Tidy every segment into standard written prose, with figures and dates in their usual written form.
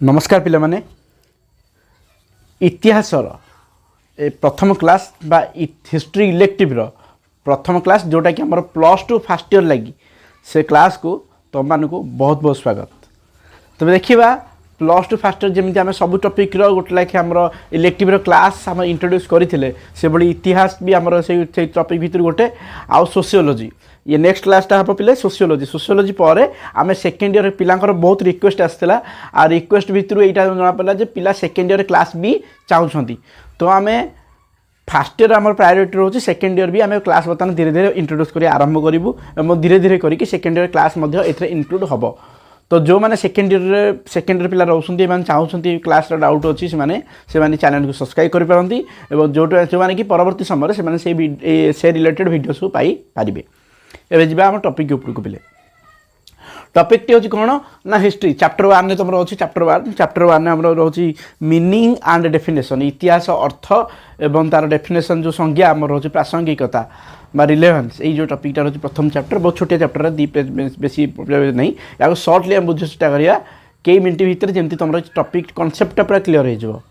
नमस्कार पिला माने इतिहासर ए प्रथम क्लास बा हिस्ट्री इलेक्टिव रो प्रथम क्लास जोटा कि हमर +2 फर्स्ट ईयर लगी से क्लास को तुम मान को बहुत बहुत स्वागत। तबे देखिबा +2 फर्स्ट ईयर जेमिति आमे सब टॉपिक रो गोटे लाखे हमर इलेक्टिव रो क्लास हम इंट्रोड्यूस करथिले से बडी इतिहास भी हमर से टॉपिक भीतर गोटे आ सोशियोलॉजी ये नेक्स्ट क्लासटा हम पिले सोशियोलॉजी पर आम सेकेंड ईयर पिलांकर बहुत रिक्वेस्ट आसला आ रिक्वेस्ट भितर यहाँ जना पड़ा जे पिला सेकेंड ईयर क्लास भी चाहूँगी तो आम फास्ट ईयर आम प्रायोरिटी रोचे सेकेंड ईयर भी आम क्लास बर्तमान धीरे धीरे इंट्रोड्यूस कर आरंभ करूँ धीरे धीरे करके सेकेंड ईयर क्लास इनक्लूड हम तो जो मैंने सेकेंड ईयर पिला रोचे चाहूँगी क्लास डाउट अच्छी से चैनल को सब्सक्राइब करेंगे जो मैंने कि परवर्ती समय से रिलेटेड वीडियोस को पाइपारे। एवं जी आम टॉपिक उपरको पिले टॉपिक टी हूँ कौन ना हिस्ट्री चैप्टर 1 ने तुम अच्छी चैप्टर 1 में आम रोचे मीनिंग एंड डेफिनेशन इतिहास अर्थ एवं तार डेफिनेशन जो संज्ञा आम रोचे प्रासंगिकता बा रिलेवेंस ये टॉपिकटा रोचे प्रथम चैप्टर बहुत छोटिया चैप्टर 2 पेज बेसी नहीं या सर्टली आम बुझे चेष्टा करा कई मिनट भितर जमी तुम टॉपिक कॉन्सेप्ट पूरा क्लीयर हो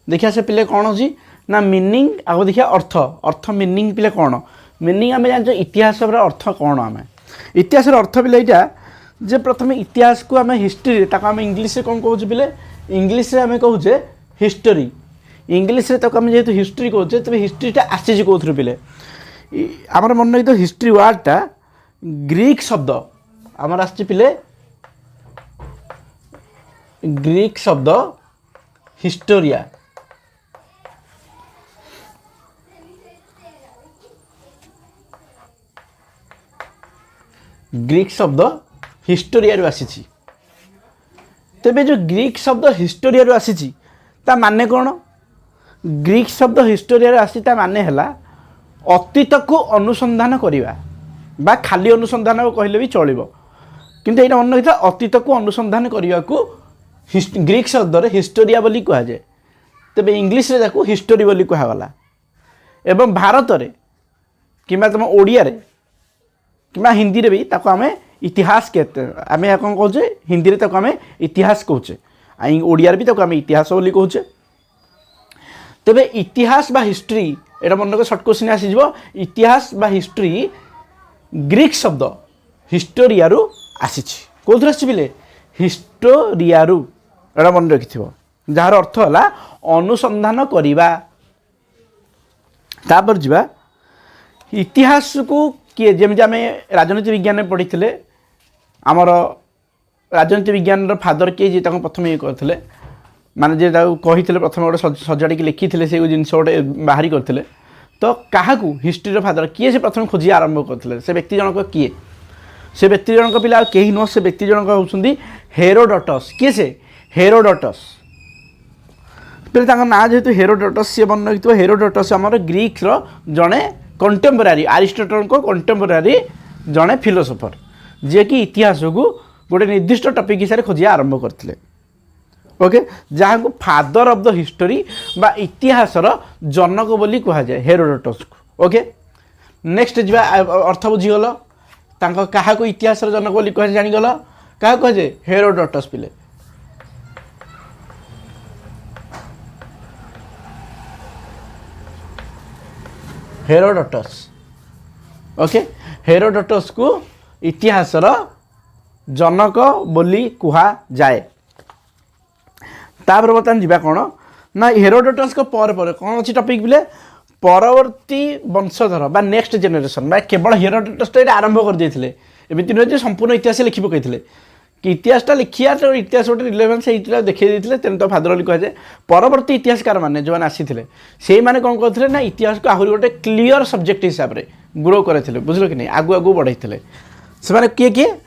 देखिए से पिले कौन अच्छी ना मीनिंग आगे देखिए अर्थ मीनिंग पिले कौन मीनिंग आम जान इतिहास अर्थ कौन आम इतिहास अर्थ पिले यहाँ जे प्रथम इतिहास को आम हिस्ट्री आम इंग्लीश कौन कहे पिले इंग्लीश आम कहे हिस्टोरी इंग्लीश आम जेहतु हिस्ट्री कहे तेज हिस्ट्रीटा आसी कौन पिले आमर मन रखी हिस्ट्री वर्डटा ग्रीक शब्द आमर आस पिले ग्रीक शब्द हिस्टोरिया ग्रीक शब्द हिस्टोरिया आसी तेबे जो ग्रीक शब्द हिस्टोरिया आसी ता माने कौन ग्रीक शब्द हिस्टोरिया आसी ता माने हला अतीत को अनुसंधान करिबा बा खाली अनुसंधान कहले भी चलिबो किंतु एटा मन रखिथा अतीत को अनुसंधान करिया को ग्रीक शब्द रे हिस्टोरिया बोली कहा जाए तेबे इंग्लिश रे जाको हिस्टोरी बोली कहा गला एवं भारत रे किबा तुम ओडिया रे कि हिंदी रे भी ताको आमे इतिहास कहते आम या कौन कहे हिंदी रे ताको आमे इतिहास कहे ओडिया भी ताको आमे इतिहास बोली कहे तेबे इतिहास बा हिस्ट्री एटा मन को शॉर्ट क्वेश्चन आसी इतिहास बा हिस्ट्री ग्रीक शब्द हिस्टोरिया आसी कौन आसी पिले हिस्टोरिया एटा मन रखि जार अर्थ है अनुसंधान करवा तापर जीवा इतिहास को किए जमी आम राजनीति विज्ञान में पढ़ी थे आमर राजनीति विज्ञान फादर किए प्रथम ये करते माने जे कही प्रथम गोटे सजाड़ी लिखी थे से जिन गोटे बाहरी करते तो क्या हिस्ट्री फादर किए से प्रथम खोजी आरंभ करते से व्यक्ति जनक किए से व्यक्ति जनक पिला कहीं नुह से व्यक्ति जनक होती हेरोडोटस किए से हेरोडोटस पे ना जेहेतु हेरोडोटस सी मन रखि हेरोडोटस आम ग्रीक जड़े कंटेम्पोरारी आरिस्टोटल को कंटेम्पोरारी जड़े फिलोसोफर जे कि इतिहास को गोटे निर्दिष्ट टॉपिक हिसाब से खोजिया आरंभ करते ओके जहाँ को फादर ऑफ द हिस्टोरी बा इतिहासर जनक बोली कहा जाए हेरोडोटस को ओके नेक्स्ट जी अर्थ बुझीगल क्या इतिहास जनक बोली कह जानीगल क्या कह जाए हेरोडोटस पिले हेरोडोटस ओके हेरोडोटस को इतिहासर जनक बोली कहा जाए तापर बर्तमान जीवा कौन ना हेरोडोटस को पर कौन अच्छी टॉपिक बोले परवर्ती वंशधर बा नेक्स्ट जेनेरेशन बा केवल हेरोडोटस तो आरंभ कर देते एमती नुहे संपूर्ण इतिहास लिखि पकई कि इतिहासटा लिखिया तो इतिहास गोटे रिलेवेन्स देखा देते तेणु तो फादर बोली कहा जाए परवर्ती इतिहासकार मैंने जो मैंने आसी से मैंने कौन करते ना इतिहास को आहरी गोटे क्लीयर सब्जेक्ट हिसाब से ग्रो करते बुझल कि नहीं आगु आगु बढ़ाई से किए किए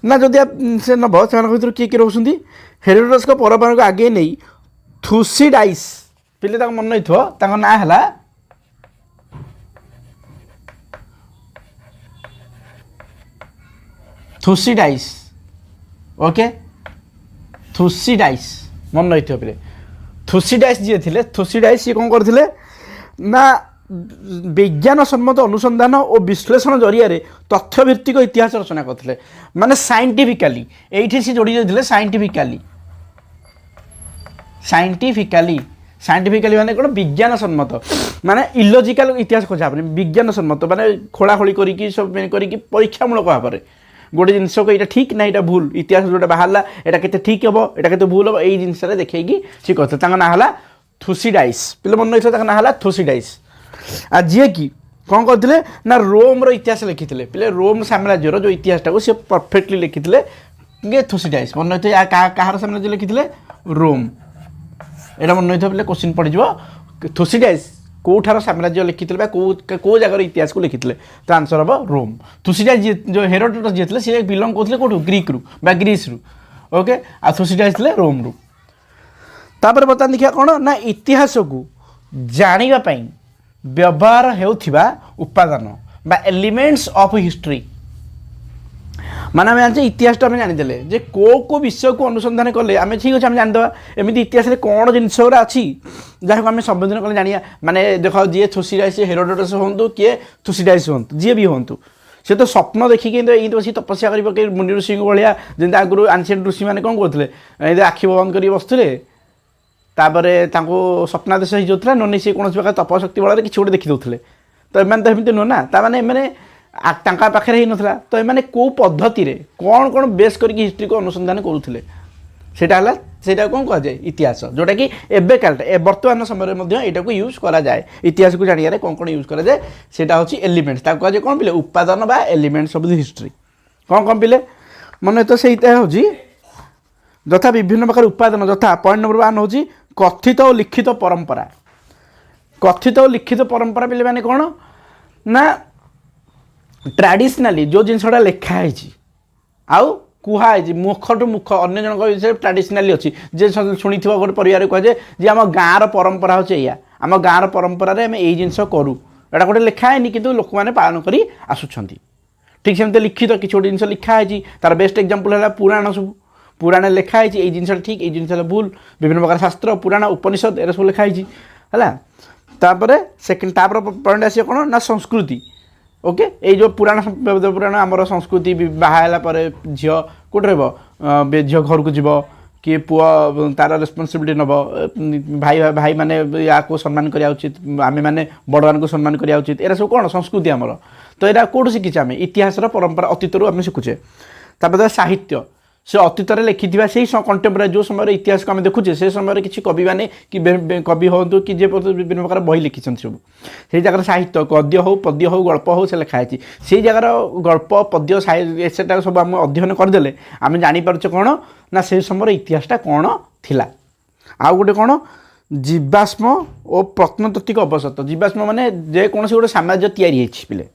ना जदि से नब से भर किए किए रोचे हेरोडोटस को परंपरा को आगे नहीं थुसीडाइस पिले मन नहीं ना है थुसीडाइस ओके थुसीडाइस मन रही पे थुसीडाइस जी थे थुसीडाइस ये कौन करते ना विज्ञान सम्मत अनुसंधान और विश्लेषण जरिया तथ्यभित्तिक इतिहास रचना करते माने साइंटिफिकाली ये सी जोड़ी जाते साइंटिफिकाली साइंटिफिकाली माने कौन विज्ञान सम्मत माने इलोजिकाल इतिहास खोजा विज्ञान सम्मत माने खोलाखोली करी सब करी परीक्षामूलक भाव में गोटे जिनस को यहाँ ठीक ना यहाँ भूल इतिहास जो बाहर यहाँ के ठीक हम यहाँ के भूल हम यही जिनस देखिए सी करते ना है थुसीडाइस पे मन रही ना है थुसीडाइस आ जी कि कौन करते ना रोम्र इतिहास लिखी पे रोम साम्राज्यर जो इतिहासटा को सी परफेक्टली लिखी थुसीडाइस मन रही कहार साम्राज्य लिखी रोम यहाँ मन रही पे क्वेश्चन पड़ थुसीडाइस कौठार साम्राज्य लिखी कौ जगार इतिहास को लिखी तो आंसर हम रोम थुसीडाइस जो हेरोडोटस जी थे सी बिलंग करते कौटू ग्रीक रु ग्रीस रु ओके आ थुसीडाइस थे रोम रु तापर बर्तमान देखिए कौन ना इतिहास को जानापी व्यवहार होउथिबा उपादान बा एलिमेंट्स ऑफ हिस्ट्री माने आम जानते इतिहास आम जानीदे जे को विषय को अनुसंधान कले आम ठीक अच्छे आम जानीदे एमती इतिहास कौन जिनस अच्छी जहाँ को आम संबोधन कले जाना माने देख जी थुसीडाइस हेरोडोटस हूँ किए थुसीडाइस हूँ जी भी हूँ सी तो स्वप्न देखिए ये बस तपस्या कर मुनि ऋषि भाया जमी आगुरी आंशिएंट ऋषि मैंने कौन करते आखि बंद कर बसुले तापर स्वप्नादेश हो जाता नोनी सी कौन प्रकार तपशक्ति बल कि गोटे देखीदे तो एम तो एमती नुह ना ताने पाखे ही नाला तो ये कौ पद्धति कौन कौन बेस करके हिस्ट्री को अनुसंधान करुले सेटा कौन कहुए इतिहास जोटा कि एबे कालटा बर्तमान समय यहाँ को यूज करा जाए इतिहास को जानिए कौन कौन यूज करा जाए सेटा हूँ एलिमेंट्स कहुए कौन पिले उपादान बा एलिमेंट्स ऑफ द हिस्ट्री कौन कौन पिले मन तो सहीटा हूँ यथा विभिन्न प्रकार उपादान यथा पॉइंट नंबर 1 हूँ कथित और लिखित परंपरा कथित और लिखित परंपरा पिले माने कौन ना ट्रेडिशनाली जो जिनसा लिखाई आउ कहुई मुख टू मुख अन्य जन विषय ट्रेडिशनाली अच्छी जे शुणी गोटे परिवार कहुए जे आम गाँव परंपरा हूँ या आम गाँव परंपरा आम यही जिनस करूँ एटा गोटे लिखाएनि कि लोक मैंने पालन कर आसुँच ठीक सेमती लिखित किसी गोटे जिन लिखाई तार बेस्ट एग्जांपल है पुराण सब पुराण लिखाई ये जिनसा ठीक ये जिनसा भूल विभिन्न प्रकार शास्त्र पुराण उपनिषद एरा सब लिखाई है सेकेंड तापर पॉइंट आस कौन ना संस्कृति ओके ये जो पुराण आमर संस्कृति बाहापर झी कौटे रे झी घर को जीव कि पुआ तार रेस्पॉन्सिबिलिटी नब भाई भाई माने या को सम्मान करा उचित आम मैंने बड़ मान को सम्मान करा उचित एरा सब कौन संस्कृति आमर तो यहाँ कौटू शिखीचे आम इतिहास परंपरा अतीत आम शिखुचे तापर साहित्य से अतीत लिखि से कंटेम्पोरारी जो समय इतिहास को आम देखुचे से समय किसी कवि मैंने कि कवि हूँ कि जे विभिन्न प्रकार बही लिखिं सब से जगह साहित्य गद्य हो पद्य हो गल्प हो से लिखाई से जगार गल्प पद्य सेटा सब आम अध्ययन करदे आम जापारे कौन ना से समय इतिहासटा कौन थिला आउ गोटे कौन जीवाश्म और प्रत्नतात्विक अवसत जीवाश्म माने जेकोसी गोटे साम्राज्य तैयारी पिले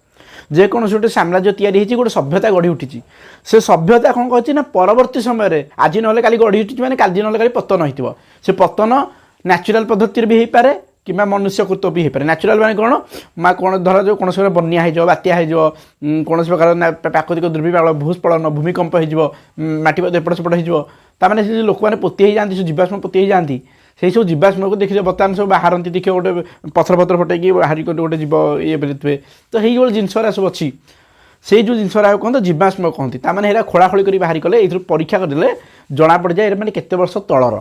जेकोसी गोटे साम्राज्य तैयारी गोटे सभ्यता गढ़ी उठी से सभ्यता कौन कहती ना परवर्ती समय आज ना काली गढ़ी उठी मैंने काली ना काली पतन हो से पतन न्याचुराल पद्धति भी हो पारे कि मनुष्यकृत भी हो पारे न्याचुराल माने कौन माँ कौन धर जो कौन बन्या हो बात्या हो कौन प्रकार प्राकृतिक दुर्विपाक भूस्खलन भूमिकंप होटी एपट सेपट होने से लोक मैंने पोती जाती जीवाश्म पोती जाती से सब जीवाश्म को देखिए बर्तमान सब बाहरती देखिए गोटे पथर पथर फटेकी बाहर गोटे जीव ये थे तो यही गोटे जिनसा सब अच्छी से जो जिनसा कहते जीवाश्म कहती ताने खोलाखोली कर बाहर कले ये परीक्षा करदे जना पड़ जाए मैंने केते वर्ष तलर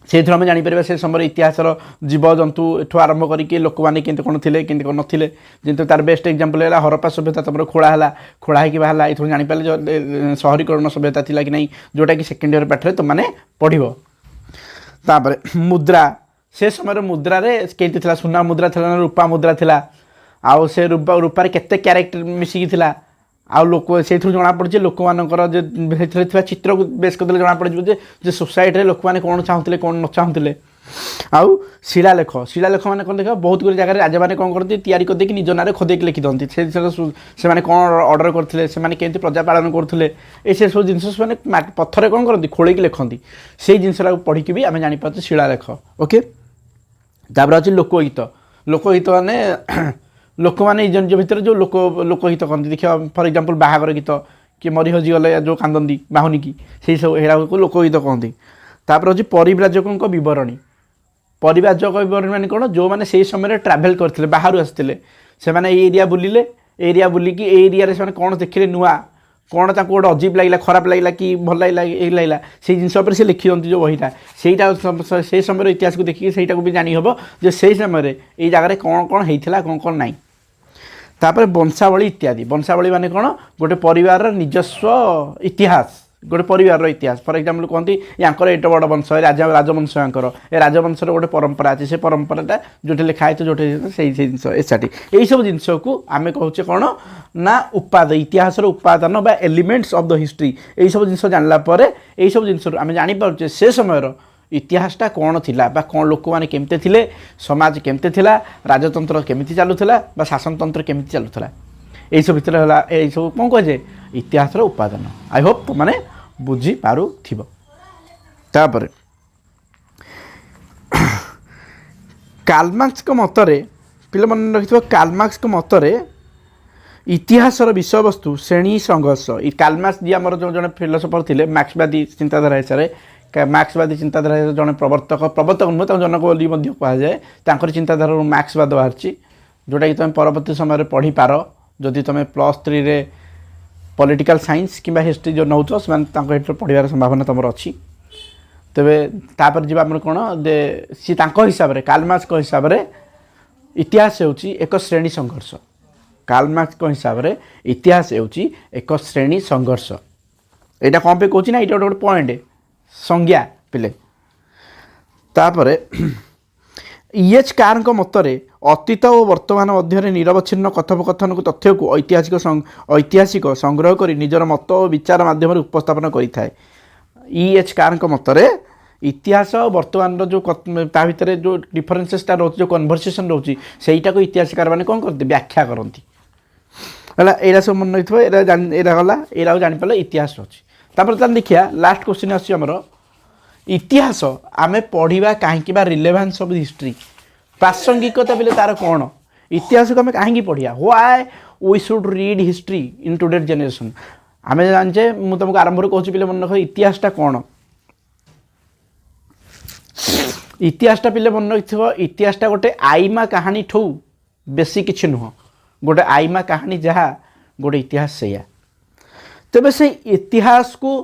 से आम जापर से समय इतिहास जीव जंतु एठू आरंभ करके लोक मैंने केंते कौन थे केंते कौन नथिले जेंतु तार बेस्ट एग्जांपल है हरप्पा सभ्यता तुम खोला होकर बाहर ये जापर जो शहरीकरण सभ्यता थी कि नहीं जोटा कि सेकेंड ईयर पाठे तुमने पढ़ तापर मुद्रा से समय मुद्रा केंती थिला सुना मुद्रा थिला रूपा मुद्रा थिला आउ से रूपार केते क्यारेक्टर मिसिकी थिला आउ लोक से जना पड़े लोक मानकर चित्र को बेस करदे जना पड़े जे सोसाइटी लोक मैंने कौन चाहूले कौन न चाहूले आउ शिलालेख मैंने कौन देख बहुत गुड जगह राजा मैंने कौन करती तैयारी करदेक निज ना खोदेक लिखि दिखती से कौन अर्डर करते से केमती प्रजा पालन करुले ये सब जिन पत्थर कौन करती खोलिक लिखती से जिनसा पढ़ी भी आम जापारे शिलालेख ओके तापर अच्छे लोकगीत मैंने लोक मैंने निज भितर जो लोकगीत कहते देखिए फर एग्जांपल बाहागर गीत कि मरी हजी गले जो कांदी बाहुनी की से सब को लोकगीत कहती तापर हूँ परिव्राजकों बरणी परिव्राजक बरणी मैंने कौन जो मैंने से समय ट्राभेल करते बाहर आसते से एरिया बुलिले एरिया बुलिकी एरिया से कौन देखिले नुआ कौन ताको गोटे अजीब लगे खराब लगे कि भल लगे ये लगे से जिन से लिखि दिखती जो बहीटा से समय इतिहास को देखिए सहीटा भी जानी हम जे से समय ये जगह कौन कौन होता कौन कौन ना तापर वंशावली इत्यादि वंशावली माने कौन गोटे परिवार निजस्व इतिहास गोटे परिवार इतिहास फर एग्जाम्पल कहते यांकर एट बड़ वंश राजवंश यांकर ए राजवंशर गोटे परंपरा अच्छे से परंपराटा जो लिखाई तो जो जिन एसआटी यही सब जिन को आम कहे कौन ना उपाद इतिहास उपादान बा एलिमेंट्स ऑफ द हिस्ट्री यही सब जिन जानला यही सब जिन आम जापारे से समय इतिहासटा कौन थिला बा कौन लोक मैंने केमते थिले समाज केमते थिला राजतंत्र केमिति चलुला बा शासनतंत्र केमिति चलुला यही सब भितर यही सब कौन कहे इतिहास उपादान आई होप तो मैंने बुझी पारुथिबो तापर कार्ल मार्क्स को मतरे पिले मन रखिथिबो कार्ल मार्क्स को मतरे इतिहासर विषय वस्तु श्रेणी संघर्ष कार्ल मार्क्स जी आमर जो जड़े फिलोसोफर थे मार्क्सवादी चिंताधारा हिसाब से मार्क्सवादी चिंताधारा जड़े प्रवर्तक नुह जनक बोली चिंताधारा मार्क्सवाद बाहरी जोटा कि तुम परवर्ती समय पढ़ी पार जदि तुम +3 रे पॉलिटिकल साइंस कि हिस्ट्री जो नौ से पढ़ार संभावना तुम अच्छी तेरे तापर जी आम कौन दे सी हिसाब से कार्ल मार्क्स हिसाब से इतिहास होची एक श्रेणी संघर्ष कार्ल मार्क्स हिसाब से इतिहास होची एक श्रेणी संघर्ष यहाँ कौन पे कहूँ ना ये गोटे पॉइंट संज्ञा पिले तापर EH कार मतरे अतीत और वर्तमान मध्य निरवच्छिन्न कथोपकथन को तथ्य को ऐतिहासिक संग्रह कर निजर मत और विचार माध्यम उपस्थापन करें EH कार मतरे इतिहास वर्तमान जो भितर जो डिफरेन्सेसटा रोच जो कन्भरसेसन रोचे सहीटा को इतिहासकार मैंने कौन करते व्याख्या करती है यहाँ सब मन रही गला यहाँ जापारे इतिहास अच्छी तापर देखिए लास्ट क्वेश्चन आमर इतिहास आमे पढ़ा कहीं रिलेवेन्स ऑफ हिस्ट्री प्रासंगिकता बोले तार कौन इतिहास को आम कहीं पढ़ा why we should read history in today generation आम जाने मुझे तुमको आरंभ कहूँ पे मन रख इतिहासटा कौन इतिहासटा पे मन रखि इतिहासटा गोटे आईमा कहानी ठू बेसी किसी नुह गोटे आईमा कहानी जहाँ गोटे इतिहास से तेरे से इतिहास को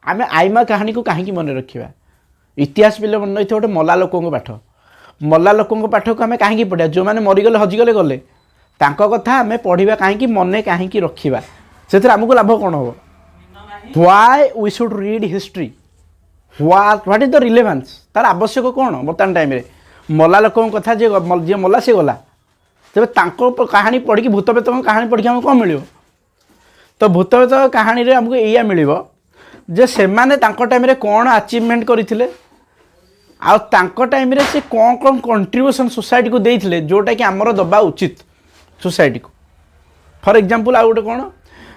आम आईमा कहानी को कहीं मन रखा इतिहास पे मन रही गोटे मला लोक पाठ मला लोक पाठ को आम कहीं पढ़ा जो मैंने मरीगले हजिगले गले कथा आम पढ़ा कहीं मन कहीं रखा से आमको लाभ कौन हम why we should read history what is the relevance तार आवश्यक कौन बर्तमान टाइम मला लोक कथा जी मला सी गला तेरे कहानी पढ़ी भूत प्रेत कहानी पढ़ी आमको कौन मिल तो भूत प्रेत कहानी आमको या मिल जे से माने टाइम कौन अचीवमेंट करते टाइम से कौन कौन कंट्रीब्यूशन सोसाइटी को देते जोटा कि आमर दबा उचित सोसाइटी को फॉर एग्जांपल आउ गोटे कौन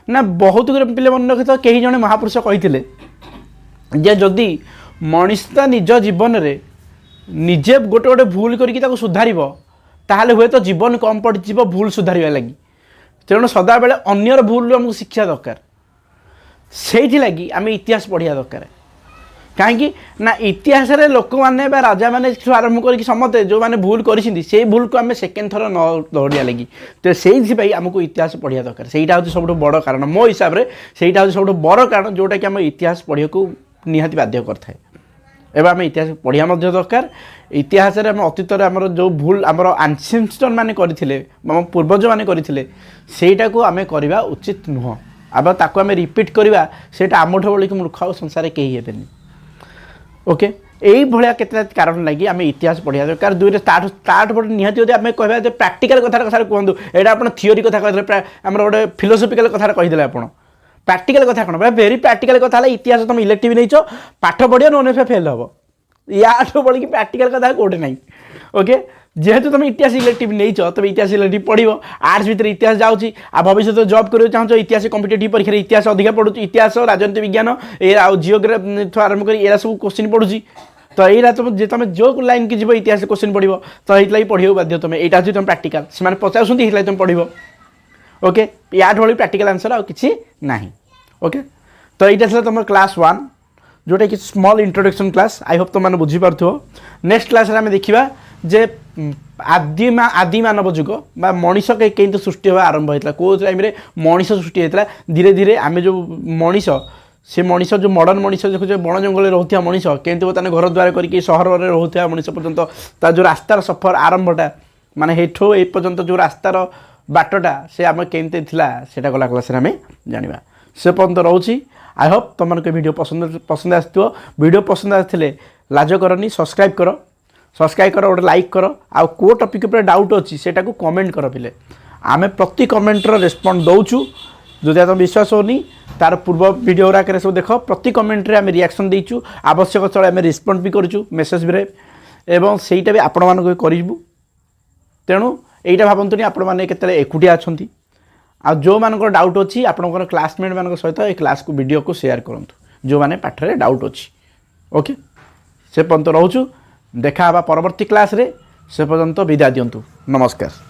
ना बहुत गुरे पे मन रखी कई जने महापुरुष कहते जे जदि मनीषता निज जीवन में निजे गोटे गोटे भूल करके सुधार ताहले हुए तो जीवन कम पड़ज भूल सुधार लगी तेणु सदा बेले अन्यर भूल आमको शिक्षा दरकार से लगी आम इतिहास पढ़ा दरकार कहीं ना इतिहास लोक मैंने राजा मैंने आरंभ कर समस्ते जो मैंने भूल कर भूल को आम सेकेंड थर न दौड़िया लगी तो से आमको इतिहास पढ़ा दरकार सहीटा हूँ सब बड़ कारण मो हिसाब से सहीटा हूँ सब बड़ कारण जोटा कि आम इतिहास पढ़ा को निहाती बाध्य करता है एवं आम इतिहास पढ़ा दरकार इतिहास आम अतीत आमर जो भूल आमर आंसेस्टर मैंने करते पूर्वज मैंने करते सहीटा को आम करवा उचित नुह अब ताको आम रिपीट करवा से आमठ बड़ी मूर्ख आ संसार कहीं हेबेनि ओके यही भाया केते कारण लगी आम इतिहास पढ़ा दरकार दुई ताठ बड़े निहाती आम कह प्राक्टिकल कथा कहतु यहाँ आप थियोरी कथा कहते आम गोटे फिलोसफिकल कथा कहीदे आप प्राक्टिकल कथा कौन भेरी प्राक्टिकल कथा इतिहास तुम इलेक्टिव नहीं पाठ पढ़ियो नोन एफ फेल हम या बढ़ी प्राक्टिकल कथा कौटे ना ओके जेहेतु तुम इतिहास इलेक्टिव नहीं तुम इतिहास इलेक्टिव पढ़ो आर्ट्स भितर इतिहास जाऊँगी आ भविष्य जॉब करा चाहो इतिहास कॉम्पिटिटिव परीक्षा इतिहास अधिक पढ़ु इतिहास राजनीति विज्ञान जियोग्राफी आरंभ कर ये सब क्वेश्चन पढ़ुची तो यहाँ तुम जो लाइन की जीव इतिहास क्वेश्चन पढ़ो तो ये पढ़ो बाध्य तुम यहाँ हूँ तुम प्राक्टिकल से पचार तुम पढ़ो ओके या भाई प्राक्टिकल आंसर आ कि ना ओके तो यहाँ तुम क्लास 1 जोटा कि small introduction class I hope तुम मैंने बुझीपार नेक्स्ट क्लास आम देखा जे आदि मानव जुग बा मनीष केମିତି सृष्टि होगा आरंभ होता कौ टाइम मनीष सृष्टि होता धीरे धीरे आम जो मनीष से मनीष जो मॉडर्न मनीष देखो बण जंगल रोता मनीष केମିତି बर्तमान घर द्वार करके सहर में रोता मनीष पर्यंत तार जो रास्तार सफर आरंभटा माने हेठो ए पर्यंत जो रास्तार बाटटा से आम केମିତି थिला सेटा गला क्लास आम जाना से पर्यंत रोची। आई होप तुम वीडियो पसंद आसो वीडियो पसंद आसते लाज करनी सब्सक्राइब कर गोटे लाइक कर आउ को टॉपिक पर डाउट अच्छी सेटा को कमेंट कर पिले आम प्रति कमेंटर रेस्पॉन्ड दौचु जो तुम विश्वास होनी तार पूर्व वीडियो गुराक सब देख प्रति कमेंट आम रिएक्शन देचु आवश्यक स्थल आम रिस्पॉन्ड भी करूँ मेसेज भी एवं सेटा भी आपण मानक करूँ तेणु यहीटा भावतुनि आपण मैंने केतले एकुटिया अच्छा आ जो मान डाउट अच्छी आपंकर क्लासमेट मान सहित ए क्लास को वीडियो को शेयर करूँ जो मैंने पाठरे डाउट अच्छी ओके से पर्यंत रोचु देखा परवर्ती क्लास रे से पर्यंत विदा दिंतु नमस्कार।